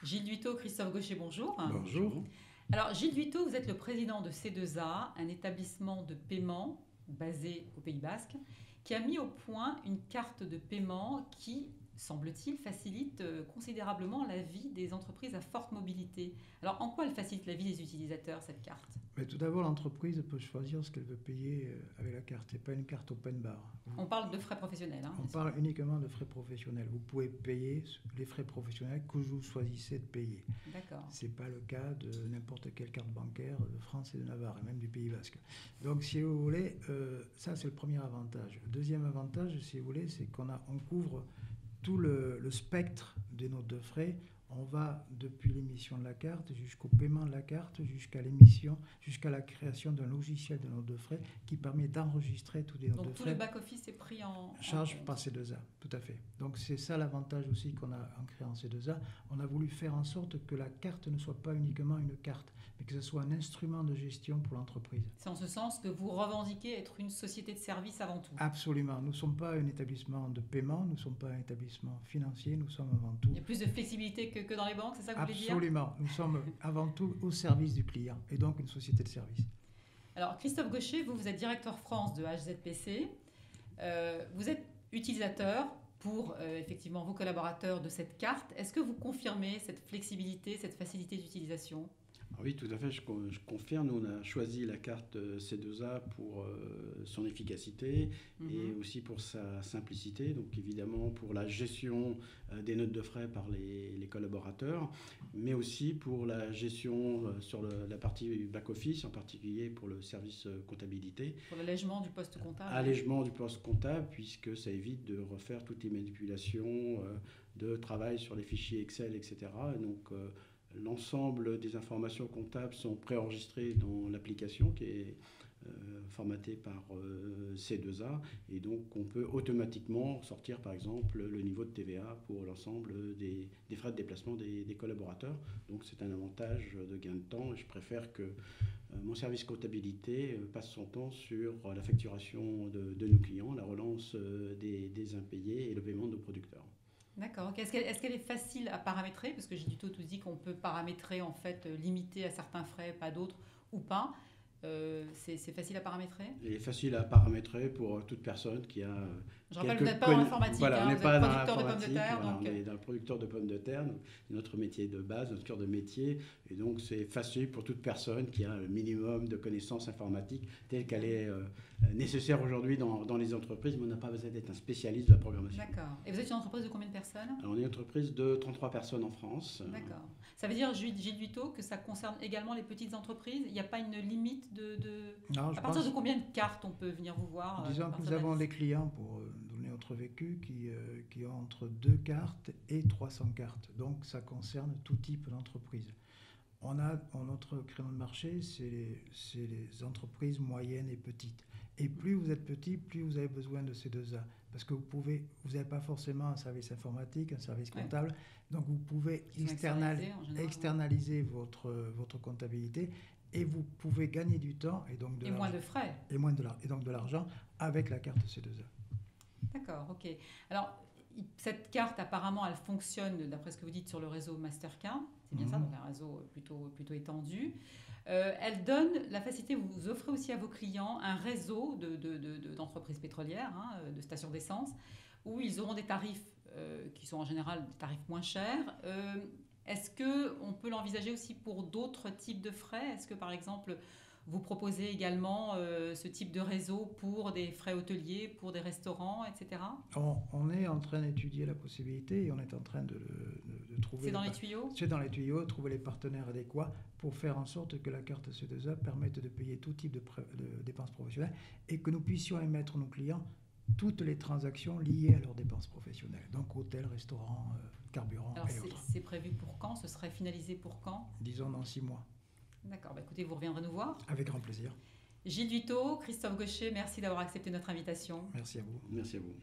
Gilles Duitto, Christophe Gaucher, bonjour. Bonjour. Alors Gilles Duitto, vous êtes le président de C2A, un établissement de paiement basé au Pays Basque, qui a mis au point une carte de paiement qui, semble-t-il, facilite considérablement la vie des entreprises à forte mobilité. Alors en quoi elle facilite la vie des utilisateurs, cette carte ? Mais tout d'abord, l'entreprise peut choisir ce qu'elle veut payer avec la carte. Ce n'est pas une carte open bar. On parle de frais professionnels. On parle uniquement de frais professionnels. Vous pouvez payer les frais professionnels que vous choisissez de payer. D'accord. Ce n'est pas le cas de n'importe quelle carte bancaire de France et de Navarre, et même du Pays Basque. Donc, si vous voulez, ça c'est le premier avantage. Le deuxième avantage, si vous voulez, c'est qu'on couvre tout le spectre des notes de frais. On va depuis l'émission de la carte jusqu'au paiement de la carte, jusqu'à l'émission, jusqu'à la création d'un logiciel de notes de frais qui permet d'enregistrer tous les notes de frais. Donc tout le back-office est pris en charge par C2A, tout à fait. Donc c'est ça l'avantage aussi qu'on a en créant C2A. On a voulu faire en sorte que la carte ne soit pas uniquement une carte, mais que ce soit un instrument de gestion pour l'entreprise. C'est en ce sens que vous revendiquez être une société de service avant tout. Absolument. Nous ne sommes pas un établissement de paiement, nous ne sommes pas un établissement financier, nous sommes avant tout... Il y a plus de flexibilité que dans les banques, c'est ça que vous voulez dire ? Absolument. Nous sommes avant tout au service du client et donc une société de service. Alors Christophe Gaucher, vous êtes directeur France de HZPC. Vous êtes utilisateur pour effectivement vos collaborateurs de cette carte. Est-ce que vous confirmez cette flexibilité, cette facilité d'utilisation ? Oui, tout à fait, je confirme. Nous, on a choisi la carte C2A pour son efficacité et aussi pour sa simplicité. Donc, évidemment, pour la gestion des notes de frais par les collaborateurs, mais aussi pour la gestion sur la partie back-office, en particulier pour le service comptabilité. Pour l'allègement du poste comptable. Allègement du poste comptable, puisque ça évite de refaire toutes les manipulations de travail sur les fichiers Excel, etc. Et donc, l'ensemble des informations comptables sont préenregistrées dans l'application qui est formatée par C2A et donc on peut automatiquement sortir par exemple le niveau de TVA pour l'ensemble des frais de déplacement des collaborateurs. Donc c'est un avantage de gain de temps et je préfère que mon service comptabilité passe son temps sur la facturation de nos clients, la relance des impayés et le paiement de nos producteurs. D'accord. Est-ce qu'elle est facile à paramétrer ? Parce que Gilles Duitto nous dit qu'on peut paramétrer, en fait, limiter à certains frais, pas d'autres, ou pas. C'est facile à paramétrer ? Il est facile à paramétrer pour toute personne qui a... Je rappelle que vous n'êtes pas dans l'informatique, voilà, vous êtes êtes producteur de pommes de terre. Voilà, donc... on est dans le producteur de pommes de terre, donc notre métier de base, notre cœur de métier. Et donc c'est facile pour toute personne qui a un minimum de connaissances informatiques telle qu'elle est nécessaire aujourd'hui dans les entreprises, mais on n'a pas besoin d'être un spécialiste de la programmation. D'accord. Et vous êtes une entreprise de combien de personnes ? Alors, on est une entreprise de 33 personnes en France. D'accord. Ça veut dire, Gilles Duitto, que ça concerne également les petites entreprises ? Il n'y a pas une limite Non, à partir de combien de cartes on peut venir vous voir ? Disons que nous avons des clients, pour donner notre vécu, qui ont entre 2 cartes et 300 cartes. Donc ça concerne tout type d'entreprise. Notre créneau de marché, c'est les entreprises moyennes et petites. Et plus vous êtes petit, plus vous avez besoin de ces deux A. Parce que vous n'avez pas forcément un service informatique, un service comptable. Donc vous pouvez externaliser votre comptabilité et vous pouvez gagner du temps et donc moins de frais. Et donc de l'argent avec la carte C2A. D'accord, ok. Alors, cette carte, apparemment, elle fonctionne, d'après ce que vous dites, sur le réseau Mastercard. C'est bien ça, donc un réseau plutôt étendu. Elle donne la facilité, vous offrez aussi à vos clients un réseau d'entreprises pétrolières, de stations d'essence, où ils auront des tarifs qui sont en général des tarifs moins chers. Est-ce qu'on peut l'envisager aussi pour d'autres types de frais ? Est-ce que, par exemple, vous proposez également ce type de réseau pour des frais hôteliers, pour des restaurants, etc. On est en train d'étudier la possibilité et on est en train de trouver... C'est dans les tuyaux ? C'est dans les tuyaux, trouver les partenaires adéquats pour faire en sorte que la carte C2A permette de payer tout type de dépenses professionnelles et que nous puissions émettre nos clients toutes les transactions liées à leurs dépenses professionnelles. Donc hôtel, restaurant, carburant et autres. C'est prévu pour quand ? Ce serait finalisé pour quand ? Disons dans 6 mois. D'accord, écoutez, vous reviendrez nous voir. Avec grand plaisir. Gilles Duitto, Christophe Gaucher, merci d'avoir accepté notre invitation. Merci à vous. Merci à vous.